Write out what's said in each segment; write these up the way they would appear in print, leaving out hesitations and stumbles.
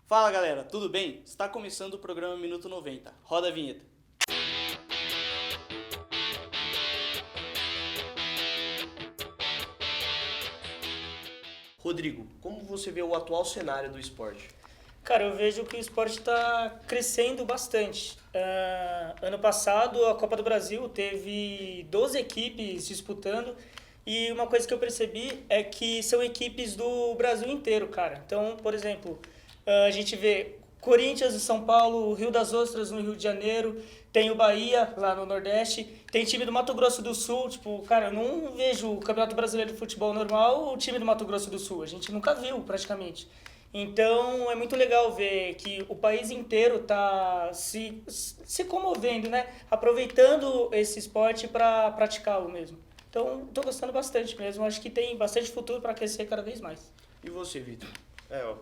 Fala galera, tudo bem? Está começando o programa Minuto 90. Roda a vinheta. Rodrigo, como você vê o atual cenário do esporte? Cara, eu vejo que o esporte está crescendo bastante. Ano passado, a Copa do Brasil teve 12 equipes disputando e uma coisa que eu percebi é que são equipes do Brasil inteiro, cara. Então, por exemplo, a gente vê Corinthians e São Paulo, Rio das Ostras no Rio de Janeiro, tem o Bahia lá no Nordeste, tem time do Mato Grosso do Sul, tipo, cara, eu não vejo o Campeonato Brasileiro de Futebol normal, o time do Mato Grosso do Sul, a gente nunca viu praticamente. Então é muito legal ver que o país inteiro está se comovendo, né? Aproveitando esse esporte para praticá-lo mesmo. Então estou gostando bastante mesmo, acho que tem bastante futuro para crescer cada vez mais. E você, Vitor?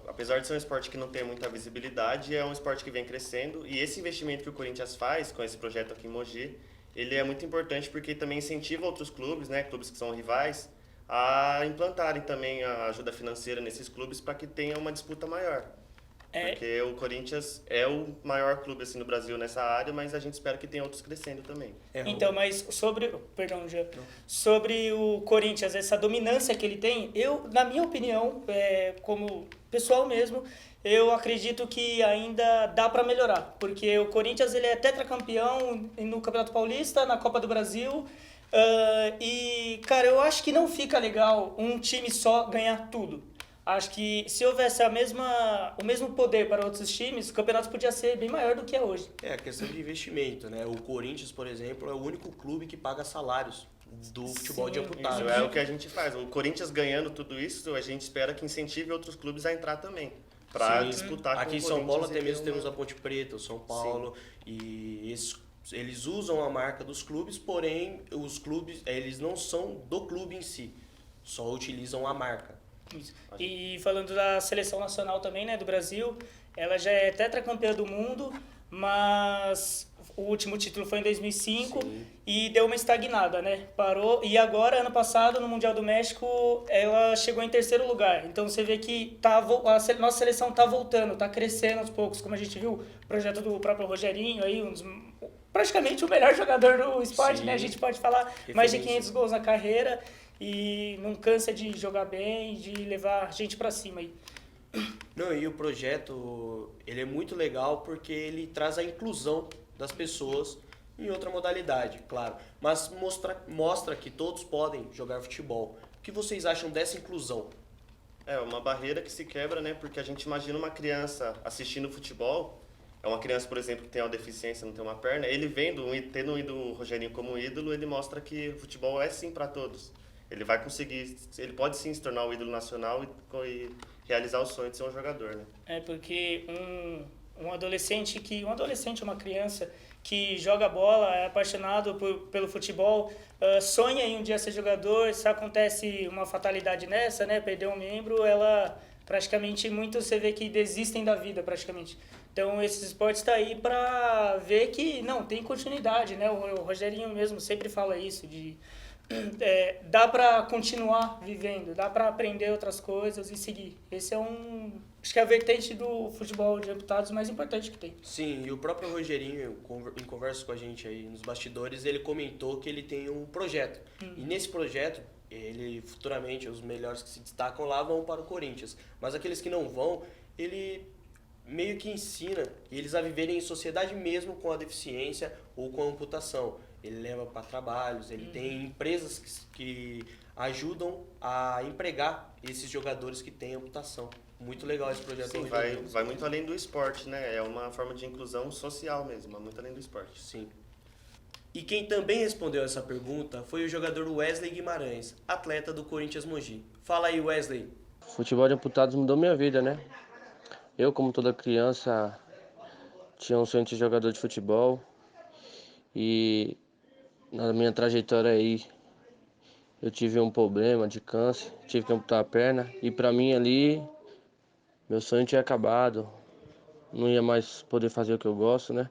Apesar de ser um esporte que não tem muita visibilidade, é um esporte que vem crescendo e esse investimento que o Corinthians faz com esse projeto aqui em Mogi, ele é muito importante porque também incentiva outros clubes, né, clubes que são rivais, a implantarem também a ajuda financeira nesses clubes para que tenha uma disputa maior. Porque o Corinthians é o maior clube assim no Brasil nessa área, mas a gente espera que tenha outros crescendo também. Então, mas sobre o Corinthians, essa dominância que ele tem, eu, na minha opinião, como pessoal mesmo, eu acredito que ainda dá para melhorar, porque o Corinthians ele é tetracampeão no Campeonato Paulista, na Copa do Brasil, e, cara, eu acho que não fica legal um time só ganhar tudo. Acho que se houvesse o mesmo poder para outros times, o campeonato podia ser bem maior do que é hoje. É a questão de investimento, né? O Corinthians, por exemplo, é o único clube que paga salários do futebol de amputados. Isso é o que a gente faz. O Corinthians ganhando tudo isso, a gente espera que incentive outros clubes a entrar também. Para disputar com Aqui em o São Paulo Corinthians até mesmo temos a Ponte Preta, o São Paulo, e eles usam a marca dos clubes, porém os clubes eles não são do clube em si, só utilizam a marca. Isso. E falando da seleção nacional também, né, do Brasil, ela já é tetracampeã do mundo, mas o último título foi em 2005 e deu uma estagnada, né? Parou e agora, ano passado, no Mundial do México, ela chegou em terceiro lugar. Então você vê que nossa seleção tá voltando, tá crescendo aos poucos, como a gente viu, o projeto do próprio Rogerinho aí, praticamente o melhor jogador do esporte, né? A gente pode falar mais de 500 gols na carreira e não cansa de jogar bem, de levar a gente pra cima aí. Não, e o projeto, ele é muito legal porque ele traz a inclusão das pessoas em outra modalidade, claro, mas mostra que todos podem jogar futebol. O que vocês acham dessa inclusão? É uma barreira que se quebra, né? Porque a gente imagina uma criança assistindo futebol, é uma criança, por exemplo, que tem uma deficiência, não tem uma perna, ele tendo o Rogerinho como ídolo, ele mostra que o futebol é sim para todos. Ele vai conseguir, ele pode sim se tornar o ídolo nacional e realizar o sonho de ser um jogador, né? É porque uma criança que joga bola, é apaixonado pelo futebol, sonha em um dia ser jogador, se acontece uma fatalidade nessa, né, perder um membro, ela praticamente muitos você vê que desistem da vida praticamente. Então esses esportes tá aí para ver que não tem continuidade, né? O Rogerinho mesmo sempre fala isso de dá para continuar vivendo, dá para aprender outras coisas e seguir. Esse é acho que é a vertente do futebol de amputados mais importante que tem. Sim, e o próprio Rogerinho, em conversa com a gente aí nos bastidores, ele comentou que ele tem um projeto. E nesse projeto, ele futuramente, os melhores que se destacam lá vão para o Corinthians. Mas aqueles que não vão, ele meio que ensina eles a viverem em sociedade mesmo com a deficiência ou com a amputação. Ele leva para trabalhos, ele tem empresas que ajudam a empregar esses jogadores que têm amputação. Muito legal esse projeto. Sim, vai muito além do esporte, né? É uma forma de inclusão social mesmo, vai muito além do esporte. Sim. E quem também respondeu essa pergunta foi o jogador Wesley Guimarães, atleta do Corinthians Mogi. Fala aí, Wesley. Futebol de amputados mudou minha vida, né? Eu, como toda criança, tinha um sonho de ser jogador de futebol. E na minha trajetória aí, eu tive um problema de câncer, tive que amputar a perna. E pra mim ali, meu sonho tinha acabado. Não ia mais poder fazer o que eu gosto, né?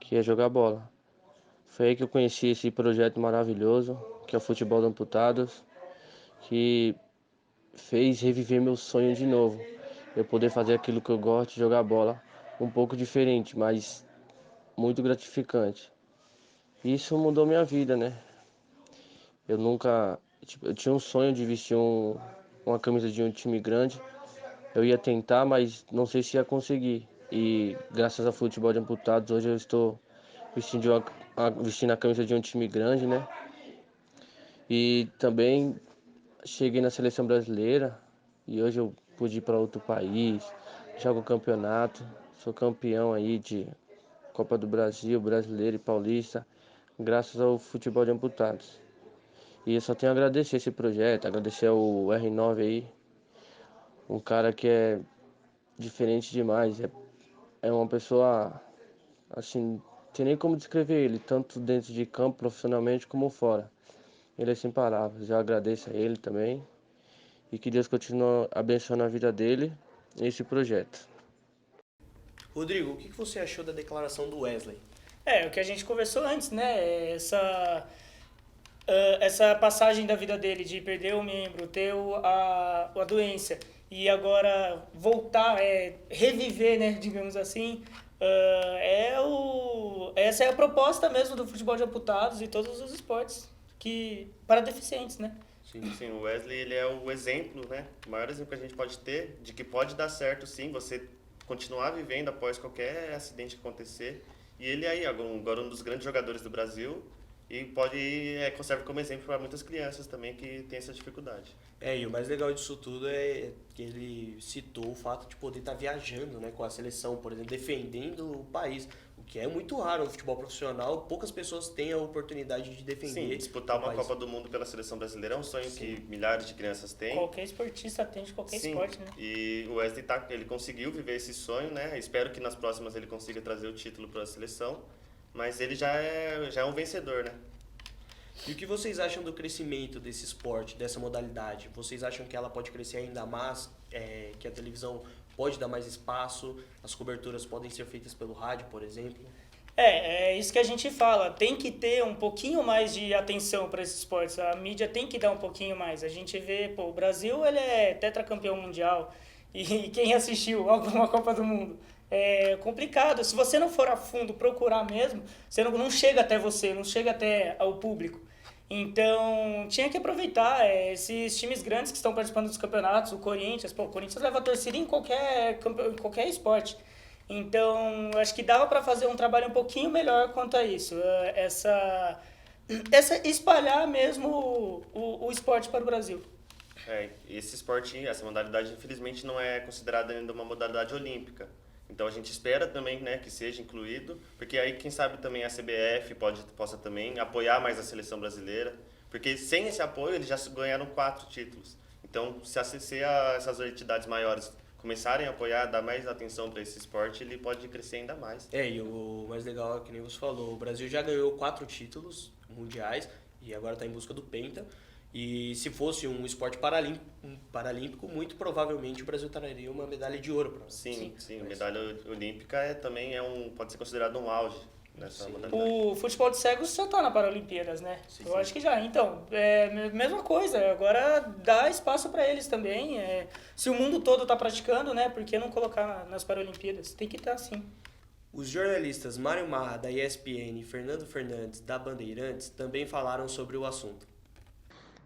Que é jogar bola. Foi aí que eu conheci esse projeto maravilhoso, que é o Futebol de Amputados, que fez reviver meu sonho de novo. eu poder fazer aquilo que eu gosto, jogar bola, um pouco diferente, mas muito gratificante. Isso mudou minha vida, né? Eu nunca, eu tinha um sonho de vestir uma camisa de um time grande. Eu ia tentar, mas não sei se ia conseguir. E graças ao futebol de amputados, hoje eu estou vestindo a camisa de um time grande, né? E também cheguei na seleção brasileira e hoje eu pude ir para outro país, jogo campeonato, sou campeão aí de Copa do Brasil, Brasileiro e Paulista, graças ao futebol de amputados. E eu só tenho a agradecer esse projeto, agradecer ao R9 aí, um cara que é diferente demais, é uma pessoa, assim, não tem nem como descrever ele, tanto dentro de campo, profissionalmente, como fora. Ele é sem palavras, eu agradeço a ele também e que Deus continue abençoando a vida dele e esse projeto. Rodrigo, o que você achou da declaração do Wesley? O que a gente conversou antes, né? Essa passagem da vida dele de perder o membro, ter a doença e agora voltar, reviver, né, digamos assim, essa é a proposta mesmo do futebol de amputados e todos os esportes para deficientes, né? Sim, o Wesley ele é o exemplo, né? O maior exemplo que a gente pode ter de que pode dar certo, sim, você continuar vivendo após qualquer acidente acontecer. E ele aí, agora um dos grandes jogadores do Brasil, e serve como exemplo para muitas crianças também que têm essa dificuldade. E o mais legal disso tudo é que ele citou o fato de poder estar viajando, né, com a seleção, por exemplo, defendendo o país, o que é muito raro no futebol profissional, poucas pessoas têm a oportunidade de defender. Sim, disputar o uma país. Copa do Mundo pela seleção brasileira é um sonho que milhares de crianças têm. Qualquer esportista tem de qualquer esporte, né? E o Wesley ele conseguiu viver esse sonho, né? Espero que nas próximas ele consiga trazer o título para a seleção, mas ele já é um vencedor, né? E o que vocês acham do crescimento desse esporte, dessa modalidade? Vocês acham que ela pode crescer ainda mais, que a televisão pode dar mais espaço, as coberturas podem ser feitas pelo rádio, por exemplo? É isso que a gente fala, tem que ter um pouquinho mais de atenção para esses esportes, a mídia tem que dar um pouquinho mais. A gente vê, o Brasil ele é tetracampeão mundial e quem assistiu alguma Copa do Mundo? É complicado, se você não for a fundo procurar mesmo, você não chega até você, não chega até ao público. Então, tinha que aproveitar esses times grandes que estão participando dos campeonatos, o Corinthians leva a torcida em qualquer esporte. Então, acho que dava para fazer um trabalho um pouquinho melhor quanto a isso. Espalhar mesmo o esporte para o Brasil. Esse esporte, essa modalidade, infelizmente, não é considerada ainda uma modalidade olímpica. Então a gente espera também, né, que seja incluído, porque aí quem sabe também a CBF possa também apoiar mais a seleção brasileira, porque sem esse apoio eles já ganharam 4 títulos. Então se essas entidades maiores começarem a apoiar, dar mais atenção para esse esporte, ele pode crescer ainda mais. E o mais legal é que nem você falou, o Brasil já ganhou 4 títulos mundiais e agora está em busca do Penta. E se fosse um esporte paralímpico, muito provavelmente o Brasil traria uma medalha de ouro para nós. Sim, a medalha olímpica também pode ser considerado um auge nessa modalidade. O futebol de cegos já está na Paralimpíadas, né? Eu acho que já. Então, mesma coisa. Agora dá espaço para eles também. Se o mundo todo está praticando, né? Por que não colocar nas Paralimpíadas? Tem que estar sim. Os jornalistas Mário Marra, da ESPN, e Fernando Fernandes, da Bandeirantes, também falaram sobre o assunto.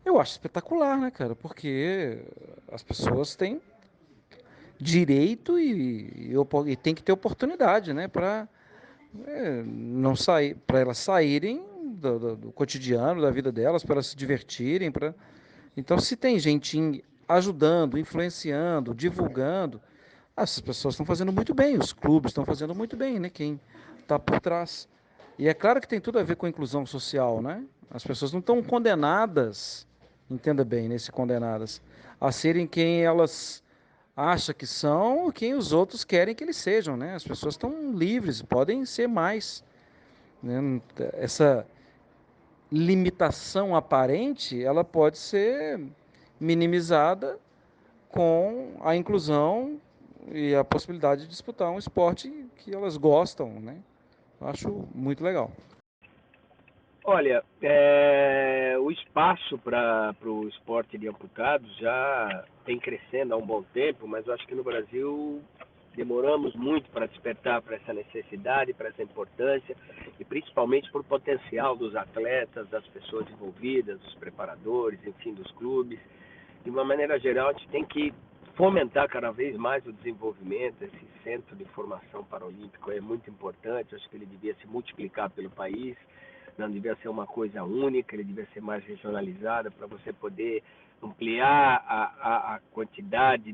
Eu acho espetacular, né, cara? Porque as pessoas têm direito e tem que ter oportunidade, né? Para não sair, para elas saírem do cotidiano, da vida delas, para elas se divertirem. Então, se tem gente ajudando, influenciando, divulgando, essas pessoas estão fazendo muito bem, os clubes estão fazendo muito bem, né? Quem está por trás. E é claro que tem tudo a ver com a inclusão social, né? As pessoas não estão condenadas, entenda bem, condenadas a serem quem elas acham que são ou quem os outros querem que eles sejam, né? As pessoas estão livres, podem ser mais, né? Essa limitação aparente, ela pode ser minimizada com a inclusão e a possibilidade de disputar um esporte que elas gostam, né? Eu acho muito legal. Olha, o espaço para o esporte de amputados já vem crescendo há um bom tempo, mas eu acho que no Brasil demoramos muito para despertar para essa necessidade, para essa importância, e principalmente por potencial dos atletas, das pessoas envolvidas, dos preparadores, enfim, dos clubes. De uma maneira geral, a gente tem que fomentar cada vez mais o desenvolvimento. Esse centro de formação paralímpico é muito importante, eu acho que ele devia se multiplicar pelo país, não devia ser uma coisa única, ele devia ser mais regionalizado para você poder ampliar a quantidade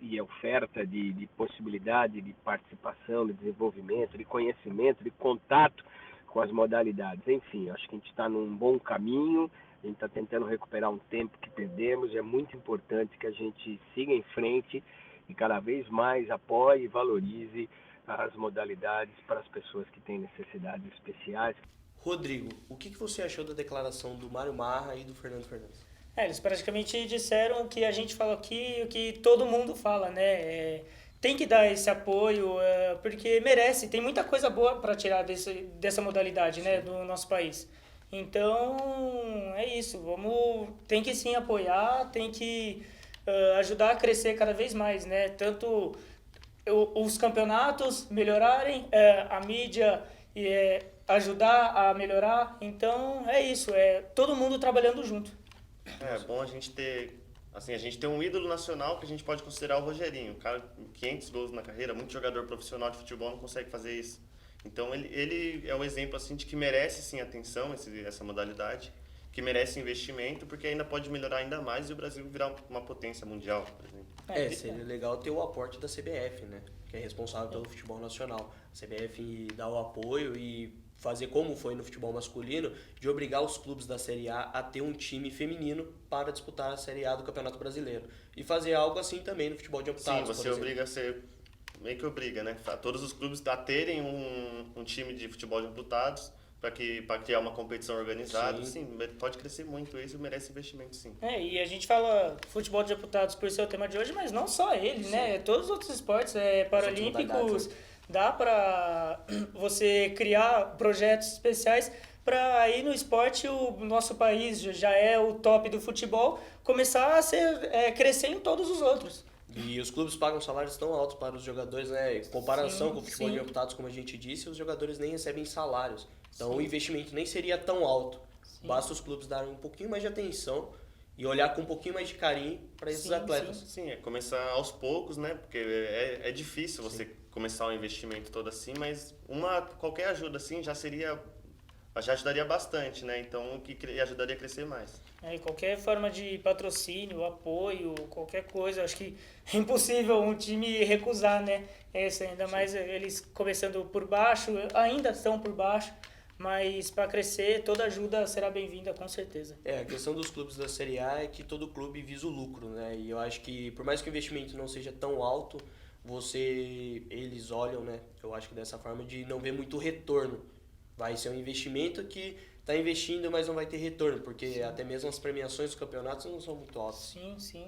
e oferta de possibilidade de participação, de desenvolvimento, de conhecimento, de contato com as modalidades. Enfim, acho que a gente está num bom caminho, a gente está tentando recuperar um tempo que perdemos, é muito importante que a gente siga em frente e cada vez mais apoie e valorize as modalidades para as pessoas que têm necessidades especiais. Rodrigo, o que você achou da declaração do Mário Marra e do Fernando Fernandes? Eles praticamente disseram o que a gente fala aqui, o que todo mundo fala, né? Tem que dar esse apoio, porque merece, tem muita coisa boa para tirar dessa modalidade, né, do nosso país. Então, é isso, tem que sim apoiar, tem que ajudar a crescer cada vez mais, né? Tanto os campeonatos melhorarem, a mídia ajudar a melhorar. Então, é isso, todo mundo trabalhando junto. É bom a gente ter, assim, a gente tem um ídolo nacional que a gente pode considerar o Rogerinho. O cara, 500 gols na carreira, muito jogador profissional de futebol não consegue fazer isso. Então ele é um exemplo assim de que merece sim atenção essa modalidade, que merece investimento, porque ainda pode melhorar ainda mais e o Brasil virar uma potência mundial, por exemplo. Seria legal ter o aporte da CBF, né? Que é responsável pelo futebol nacional. A CBF dá o apoio e fazer como foi no futebol masculino, de obrigar os clubes da Série A a ter um time feminino para disputar a Série A do Campeonato Brasileiro. E fazer algo assim também no futebol de amputados. Sim, você obriga a ser, meio que obriga, né? A todos os clubes a terem um time de futebol de amputados para criar uma competição organizada. Sim, pode crescer muito isso, merece investimento, sim. E a gente fala futebol de amputados por ser o tema de hoje, mas não só ele, sim, né? Todos os outros esportes paralímpicos. Dá para você criar projetos especiais para aí no esporte o nosso país já é o top do futebol, começar a crescer em todos os outros. E os clubes pagam salários tão altos para os jogadores, né? Em comparação com o futebol de amputados, como a gente disse, os jogadores nem recebem salários. Então o investimento nem seria tão alto. Basta os clubes darem um pouquinho mais de atenção e olhar com um pouquinho mais de carinho para esses atletas. Sim, começar aos poucos, né? Porque é difícil você começar um investimento todo assim, mas qualquer ajuda assim já ajudaria bastante, né? Então, que ajudaria a crescer mais. Qualquer forma de patrocínio, apoio, qualquer coisa, acho que é impossível um time recusar, né? Ainda mais eles começando por baixo, ainda estão por baixo, mas para crescer, toda ajuda será bem-vinda, com certeza. A questão dos clubes da Série A é que todo clube visa o lucro, né? E eu acho que, por mais que o investimento não seja tão alto, eles olham, né? Eu acho que dessa forma de não ver muito retorno. Vai ser um investimento que está investindo, mas não vai ter retorno, porque até mesmo as premiações dos campeonatos não são muito altas. Sim.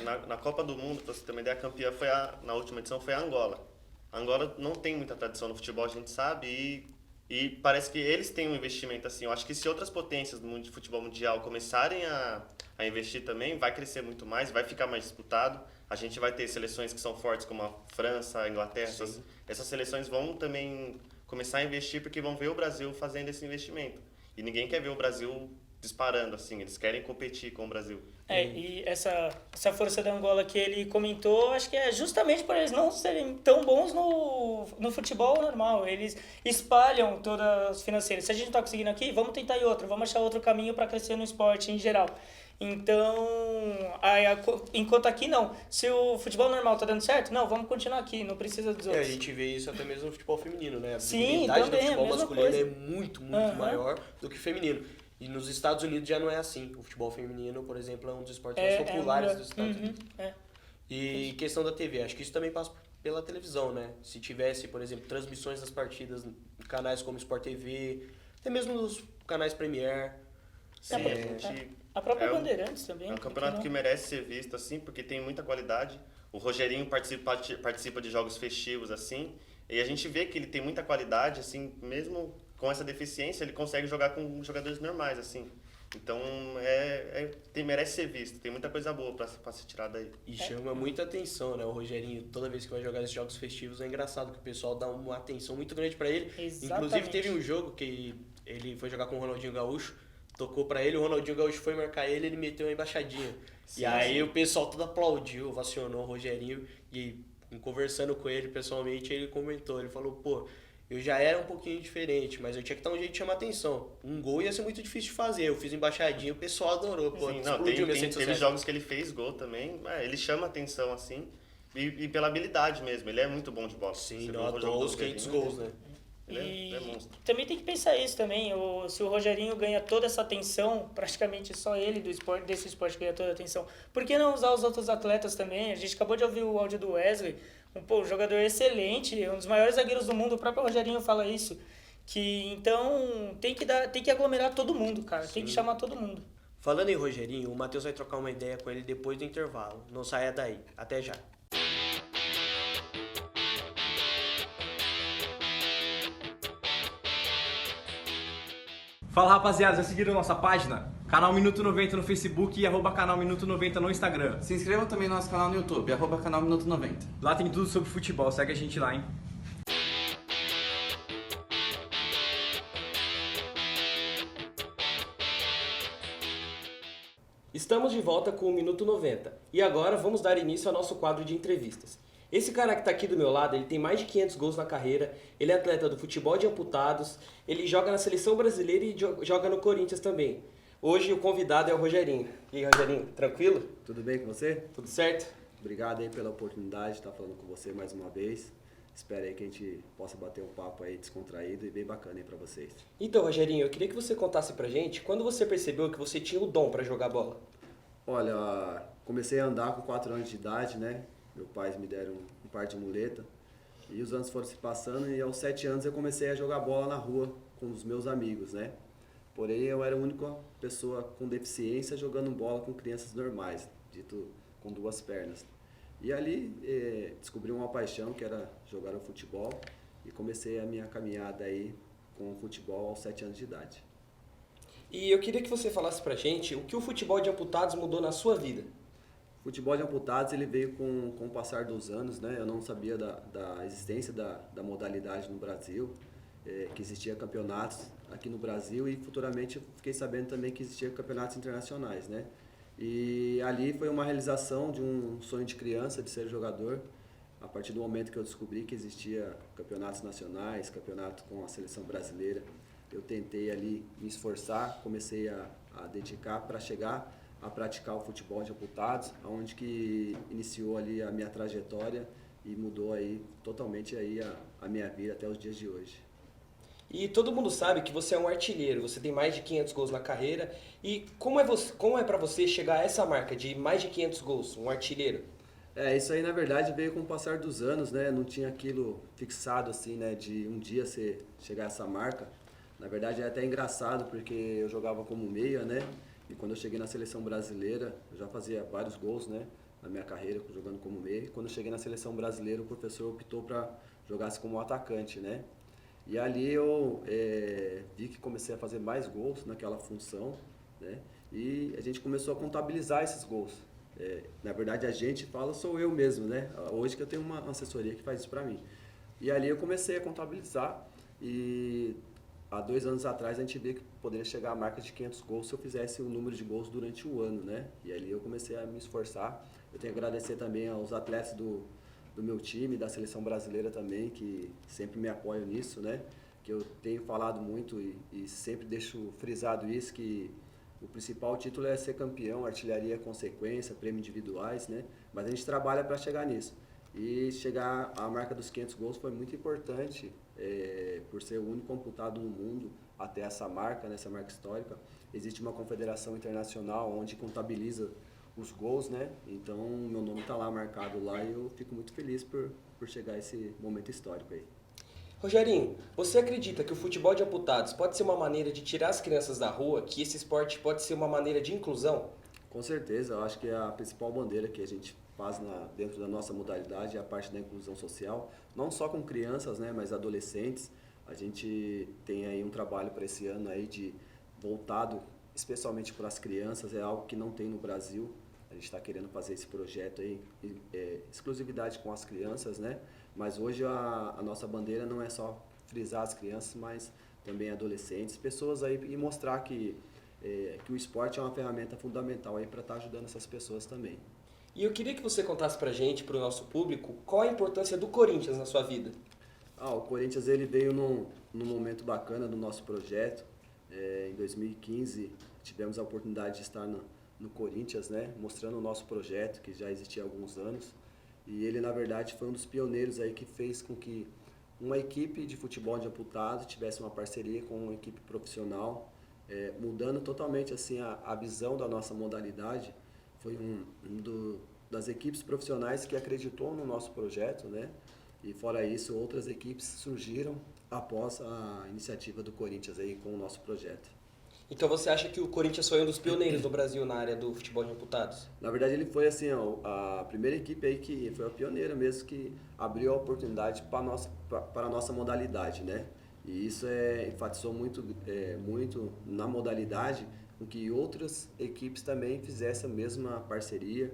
Na Copa do Mundo, para você ter uma ideia, a campeã na última edição foi a Angola. A Angola não tem muita tradição no futebol, a gente sabe, e parece que eles têm um investimento assim. Eu acho que se outras potências do mundo de futebol mundial começarem a investir também, vai crescer muito mais, vai ficar mais disputado. A gente vai ter seleções que são fortes, como a França, a Inglaterra. Essas seleções vão também começar a investir porque vão ver o Brasil fazendo esse investimento. E ninguém quer ver o Brasil disparando, assim, eles querem competir com o Brasil. E essa força da Angola que ele comentou, acho que é justamente por eles não serem tão bons no futebol normal. Eles espalham todas as financeiras. Se a gente não está conseguindo aqui, vamos tentar ir outro, vamos achar outro caminho para crescer no esporte em geral. Então, enquanto aqui não. Se o futebol normal tá dando certo, não, vamos continuar aqui, não precisa dos outros. A gente vê isso até mesmo no futebol feminino, né? A Sim, visibilidade também, do futebol masculino coisa. é muito maior do que o feminino. E nos Estados Unidos já não é assim. O futebol feminino, por exemplo, é um dos esportes mais populares dos Estados Unidos. E questão da TV, acho que isso também passa pela televisão, né? Se tivesse, por exemplo, transmissões das partidas em canais como Sport TV, até mesmo nos canais Premier. A própria Bandeirantes também. É um campeonato que merece ser visto, assim, porque tem muita qualidade. O Rogerinho participa de jogos festivos, assim, e a gente vê que ele tem muita qualidade, assim, mesmo com essa deficiência, ele consegue jogar com jogadores normais, assim. Então, merece ser visto. Tem muita coisa boa pra ser tirada aí. E chama muita atenção, né? O Rogerinho, toda vez que vai jogar esses jogos festivos, é engraçado que o pessoal dá uma atenção muito grande pra ele. Exatamente. Inclusive, teve um jogo que ele foi jogar com o Ronaldinho Gaúcho, tocou pra ele, o Ronaldinho Gaúcho foi marcar ele meteu uma embaixadinha. Sim, e aí sim. o pessoal todo aplaudiu, ovacionou o Rogerinho, e conversando com ele pessoalmente, ele comentou, ele falou, pô, eu já era um pouquinho diferente, mas eu tinha que dar um jeito de chamar atenção. Um gol ia ser muito difícil de fazer, eu fiz embaixadinha, o pessoal adorou, pô, Sim, não, explodiu minhas redes teve sociais. jogos que ele fez gol também, ele chama atenção assim, e pela habilidade mesmo, ele é muito bom de bola. Sim, Você não vê o à jogo toa do os 500 Rogerinho, gols, né? Ele é monstro. Também tem que pensar isso também. Se o Rogerinho ganha toda essa atenção, praticamente só ele desse esporte ganha toda a atenção. Por que não usar os outros atletas também? A gente acabou de ouvir o áudio do Wesley, um jogador excelente, um dos maiores zagueiros do mundo. O próprio Rogerinho fala isso. Então tem que aglomerar todo mundo, cara. Tem que chamar todo mundo. Falando em Rogerinho, o Matheus vai trocar uma ideia com ele depois do intervalo. Não saia daí. Até já. Fala rapaziada, já seguiram nossa página? Canal Minuto 90 no Facebook e @canal Minuto 90 no Instagram. Se inscrevam também no nosso canal no YouTube, @canal Minuto 90. Lá tem tudo sobre futebol, segue a gente lá, hein? Estamos de volta com o Minuto 90 e agora vamos dar início ao nosso quadro de entrevistas. Esse cara que está aqui do meu lado, ele tem mais de 500 gols na carreira, ele é atleta do futebol de amputados, ele joga na seleção brasileira e joga no Corinthians também. Hoje o convidado é o Rogerinho. E aí, Rogerinho, tranquilo? Tudo bem com você? Tudo certo? Obrigado aí pela oportunidade de estar falando com você mais uma vez. Espero aí que a gente possa bater um papo aí descontraído e bem bacana aí pra vocês. Então, Rogerinho, eu queria que você contasse pra gente quando você percebeu que você tinha o dom pra jogar bola. Olha, comecei a andar com 4 anos de idade, né? Meus pais me deram um par de muleta e os anos foram se passando e aos 7 anos eu comecei a jogar bola na rua com os meus amigos, né? Porém, eu era a única pessoa com deficiência jogando bola com crianças normais, dito com 2 pernas. E ali descobri uma paixão que era jogar o futebol e comecei a minha caminhada aí com o futebol aos 7 anos de idade. E eu queria que você falasse pra gente o que o futebol de amputados mudou na sua vida. O futebol de amputados ele veio com o passar dos anos, né? Eu não sabia da existência da modalidade no Brasil, que existia campeonatos aqui no Brasil e futuramente eu fiquei sabendo também que existia campeonatos internacionais, né? E ali foi uma realização de um sonho de criança de ser jogador. A partir do momento que eu descobri que existia campeonatos nacionais, campeonato com a seleção brasileira, eu tentei ali me esforçar, comecei a dedicar para chegar a praticar o futebol de amputados, onde que iniciou ali a minha trajetória e mudou aí totalmente aí a minha vida até os dias de hoje. E todo mundo sabe que você é um artilheiro, você tem mais de 500 gols na carreira. E como é para você chegar a essa marca de mais de 500 gols, um artilheiro? Isso aí na verdade veio com o passar dos anos, né? Não tinha aquilo fixado assim, né? De um dia chegar a essa marca. Na verdade é até engraçado porque eu jogava como meia, né? E quando eu cheguei na seleção brasileira, eu já fazia vários gols, né? Na minha carreira jogando como meia. E quando eu cheguei na seleção brasileira, o professor optou para jogasse como atacante, né? E ali eu vi que comecei a fazer mais gols naquela função, né? E a gente começou a contabilizar esses gols. Na verdade a gente fala, sou eu mesmo, né? Hoje que eu tenho uma assessoria que faz isso para mim. E ali eu comecei a contabilizar e há 2 anos atrás a gente viu que poderia chegar à marca de 500 gols se eu fizesse o número de gols durante o ano, né? E ali eu comecei a me esforçar. Eu tenho que agradecer também aos atletas do meu time, da seleção brasileira também, que sempre me apoiam nisso, né? Que eu tenho falado muito e sempre deixo frisado isso, que o principal título é ser campeão, artilharia é consequência, prêmios individuais, né? Mas a gente trabalha para chegar nisso. E chegar à marca dos 500 gols foi muito importante, por ser o único amputado no mundo até essa marca, né, essa marca histórica. Existe uma confederação internacional onde contabiliza os gols, né? Então meu nome está lá marcado lá e eu fico muito feliz por chegar a esse momento histórico aí. Rogerinho, você acredita que o futebol de amputados pode ser uma maneira de tirar as crianças da rua, que esse esporte pode ser uma maneira de inclusão? Com certeza, eu acho que é a principal bandeira que a gente faz dentro da nossa modalidade é a parte da inclusão social, não só com crianças, né, mas adolescentes. A gente tem aí um trabalho para esse ano aí voltado especialmente para as crianças, é algo que não tem no Brasil. A gente está querendo fazer esse projeto aí, exclusividade com as crianças, né? Mas hoje a nossa bandeira não é só frisar as crianças, mas também adolescentes, pessoas aí, e mostrar que o esporte é uma ferramenta fundamental aí para estar ajudando essas pessoas também. E eu queria que você contasse pra gente, pro nosso público, qual a importância do Corinthians na sua vida. O Corinthians ele veio num momento bacana do nosso projeto. Em 2015 tivemos a oportunidade de estar no Corinthians, né, mostrando o nosso projeto, que já existia há alguns anos. E ele, na verdade, foi um dos pioneiros aí que fez com que uma equipe de futebol de amputado tivesse uma parceria com uma equipe profissional, mudando totalmente assim, a visão da nossa modalidade. Foi das equipes profissionais que acreditou no nosso projeto, né? E fora isso, outras equipes surgiram após a iniciativa do Corinthians aí com o nosso projeto. Então você acha que o Corinthians foi um dos pioneiros do Brasil na área do futebol de amputados? Na verdade ele foi assim, a primeira equipe aí que foi a pioneira mesmo, que abriu a oportunidade para a nossa modalidade, né? E isso enfatizou muito na modalidade, com que outras equipes também fizessem a mesma parceria.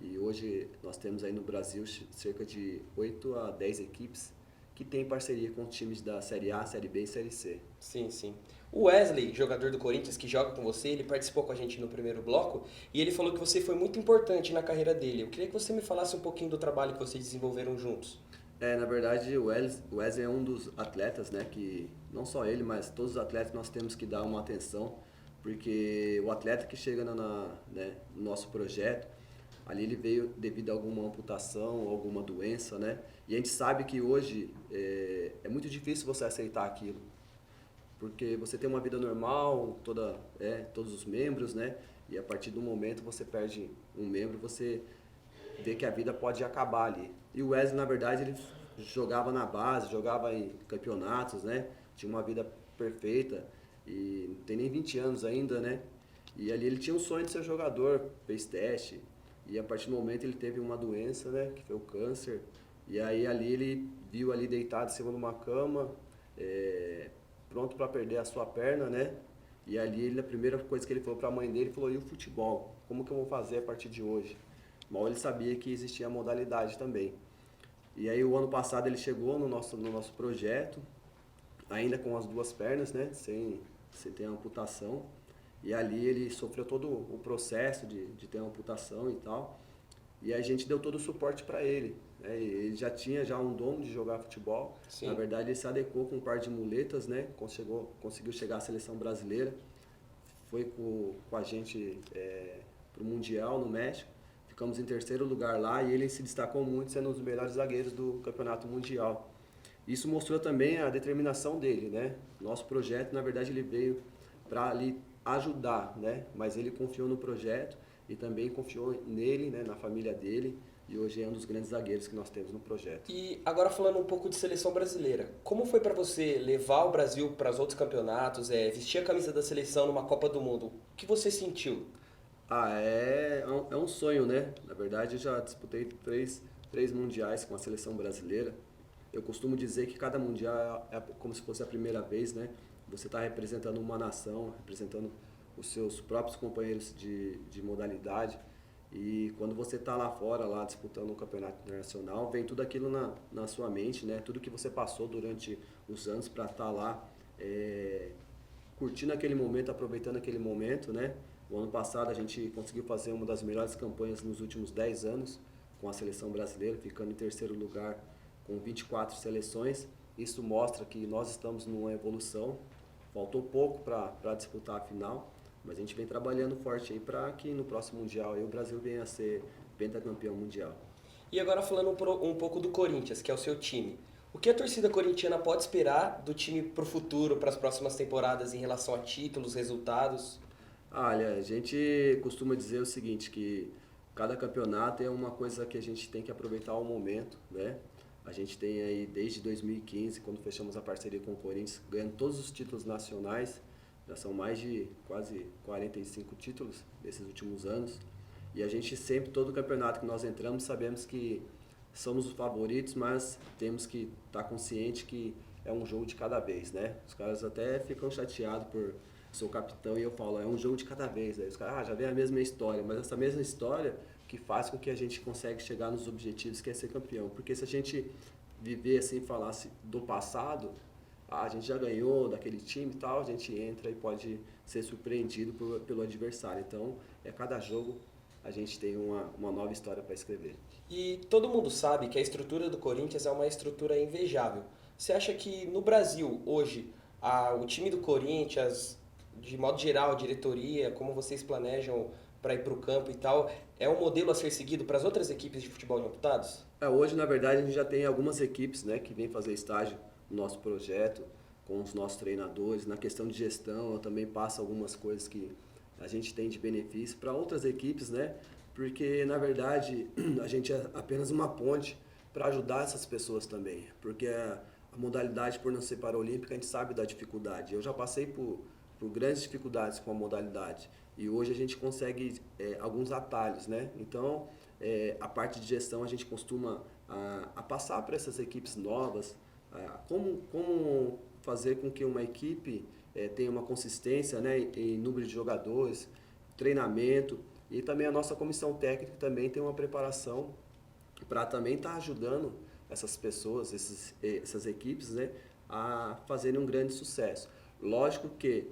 E hoje nós temos aí no Brasil cerca de 8 a 10 equipes que têm parceria com times da Série A, Série B e Série C. Sim, sim. O Wesley, jogador do Corinthians, que joga com você, ele participou com a gente no primeiro bloco e ele falou que você foi muito importante na carreira dele. Eu queria que você me falasse um pouquinho do trabalho que vocês desenvolveram juntos. Na verdade, o Wesley é um dos atletas, né, que não só ele, mas todos os atletas nós temos que dar uma atenção, porque o atleta que chega no nosso projeto, ali ele veio devido a alguma amputação, alguma doença, né? E a gente sabe que hoje é muito difícil você aceitar aquilo, porque você tem uma vida normal, todos os membros, né? E a partir do momento você perde um membro, você vê que a vida pode acabar ali. E o Wesley, na verdade, ele jogava na base, jogava em campeonatos, né? Tinha uma vida perfeita e não tem nem 20 anos ainda, né? E ali ele tinha um sonho de ser jogador, fez teste. E a partir do momento ele teve uma doença, né, que foi o câncer. E aí ali ele viu ali deitado em cima de uma cama, pronto para perder a sua perna, né? E ali a primeira coisa que ele falou para a mãe dele, falou: e o futebol? Como que eu vou fazer a partir de hoje? Mal ele sabia que existia a modalidade também. E aí o ano passado ele chegou no nosso projeto, ainda com as duas pernas, né, sem ter a amputação. E ali ele sofreu todo o processo de ter uma amputação e tal. E a gente deu todo o suporte para ele, né? Ele já tinha um dom de jogar futebol. Sim. Na verdade ele se adequou com um par de muletas, né? Conseguiu chegar à seleção brasileira. Foi com a gente para o Mundial no México. Ficamos em terceiro lugar lá e ele se destacou muito, sendo um dos melhores zagueiros do Campeonato Mundial. Isso mostrou também a determinação dele, né? Nosso projeto, na verdade, ele veio para ali ajudar, né? Mas ele confiou no projeto e também confiou nele, né? Na família dele, e hoje é um dos grandes zagueiros que nós temos no projeto. E agora falando um pouco de seleção brasileira, como foi para você levar o Brasil para os outros campeonatos, vestir a camisa da seleção numa Copa do Mundo? O que você sentiu? É um sonho, né? Na verdade, eu já disputei três mundiais com a seleção brasileira. Eu costumo dizer que cada mundial é como se fosse a primeira vez, né? Você está representando uma nação, representando os seus próprios companheiros de modalidade. E quando você está lá fora, lá disputando um campeonato internacional, vem tudo aquilo na sua mente, né? Tudo que você passou durante os anos para estar lá, curtindo aquele momento, aproveitando aquele momento, né? O ano passado a gente conseguiu fazer uma das melhores campanhas nos últimos 10 anos com a seleção brasileira, ficando em terceiro lugar com 24 seleções. Isso mostra que nós estamos numa evolução. Faltou pouco para disputar a final, mas a gente vem trabalhando forte aí para que no próximo Mundial aí o Brasil venha a ser pentacampeão mundial. E agora falando um pouco do Corinthians, que é o seu time. O que a torcida corintiana pode esperar do time para o futuro, para as próximas temporadas em relação a títulos, resultados? Olha, a gente costuma dizer o seguinte, que cada campeonato é uma coisa que a gente tem que aproveitar o momento, né? A gente tem aí desde 2015, quando fechamos a parceria com o Corinthians, ganhando todos os títulos nacionais, já são mais de quase 45 títulos nesses últimos anos. E a gente sempre, todo campeonato que nós entramos, sabemos que somos os favoritos, mas temos que estar consciente que é um jogo de cada vez, né? Os caras até ficam chateados por sou capitão e eu falo, é um jogo de cada vez. Aí os caras, já vem a mesma história, mas essa mesma história que faz com que a gente consiga chegar nos objetivos que é ser campeão. Porque se a gente viver assim, falasse do passado, a gente já ganhou daquele time e tal, a gente entra e pode ser surpreendido pelo adversário. Então, cada jogo a gente tem uma nova história para escrever. E todo mundo sabe que a estrutura do Corinthians é uma estrutura invejável. Você acha que no Brasil, hoje, o time do Corinthians, de modo geral, a diretoria, como vocês planejam para ir para o campo e tal, é um modelo a ser seguido para as outras equipes de futebol de amputados? Hoje, na verdade, a gente já tem algumas equipes, né, que vêm fazer estágio no nosso projeto, com os nossos treinadores. Na questão de gestão, eu também passo algumas coisas que a gente tem de benefício para outras equipes, né? Porque, na verdade, a gente é apenas uma ponte para ajudar essas pessoas também. Porque a modalidade, por não ser paralímpica, a gente sabe da dificuldade. Eu já passei por grandes dificuldades com a modalidade. E hoje a gente consegue alguns atalhos, né? Então, a parte de gestão a gente costuma a passar para essas equipes novas como fazer com que uma equipe tenha uma consistência, né, em número de jogadores, treinamento, e também a nossa comissão técnica também tem uma preparação para também estar ajudando essas pessoas, essas equipes, né, a fazerem um grande sucesso. Lógico que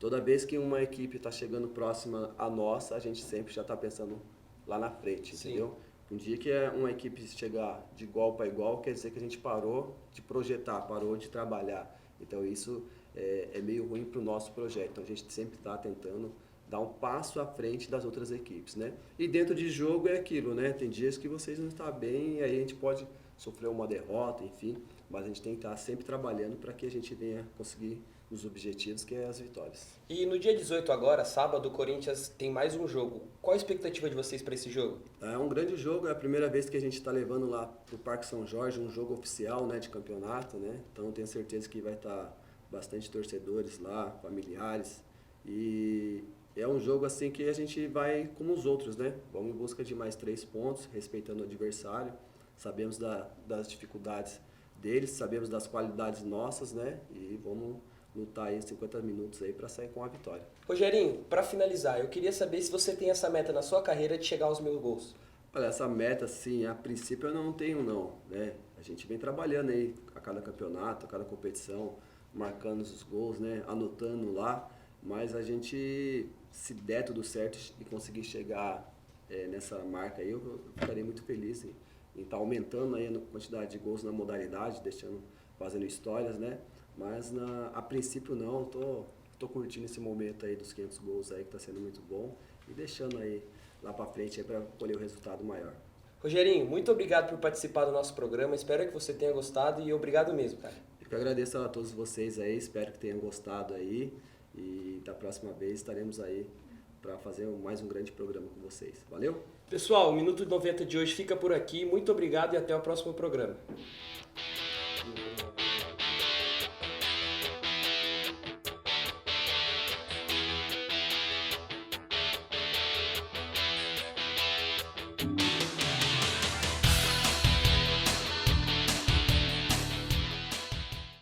toda vez que uma equipe está chegando próxima à nossa, a gente sempre já está pensando lá na frente, entendeu? Um dia que uma equipe chegar de igual para igual, quer dizer que a gente parou de projetar, parou de trabalhar. Então isso é meio ruim para o nosso projeto. Então a gente sempre está tentando dar um passo à frente das outras equipes, né? E dentro de jogo é aquilo, né? Tem dias que vocês não estão bem, e aí a gente pode sofrer uma derrota, enfim. Mas a gente tem que estar sempre trabalhando para que a gente venha conseguir os objetivos, que é as vitórias. E no dia 18 agora, sábado, o Corinthians tem mais um jogo. Qual a expectativa de vocês para esse jogo? É um grande jogo, é a primeira vez que a gente está levando lá para o Parque São Jorge, um jogo oficial, né, de campeonato, né? Então tenho certeza que vai estar bastante torcedores lá, familiares. E é um jogo assim que a gente vai como os outros, né? Vamos em busca de mais 3 pontos, respeitando o adversário. Sabemos das dificuldades deles, sabemos das qualidades nossas, né? E vamos lutar aí 50 minutos aí para sair com a vitória. Rogerinho, para finalizar, eu queria saber se você tem essa meta na sua carreira de chegar aos 1000 gols. Olha, essa meta, assim, a princípio eu não tenho não, né? A gente vem trabalhando aí a cada campeonato, a cada competição, marcando os gols, né? Anotando lá, mas a gente, se der tudo certo e conseguir chegar nessa marca aí, eu ficarei muito feliz em estar aumentando aí a quantidade de gols na modalidade, fazendo histórias, né? Mas a princípio não, tô curtindo esse momento aí dos 500 gols aí, que tá sendo muito bom, e deixando aí lá pra frente aí pra colher o resultado maior. Rogerinho, muito obrigado por participar do nosso programa, espero que você tenha gostado e obrigado mesmo, cara. Eu que agradeço a todos vocês aí, espero que tenham gostado aí, e da próxima vez estaremos aí para fazer mais um grande programa com vocês. Valeu? Pessoal, o Minuto 90 de hoje fica por aqui, muito obrigado e até o próximo programa.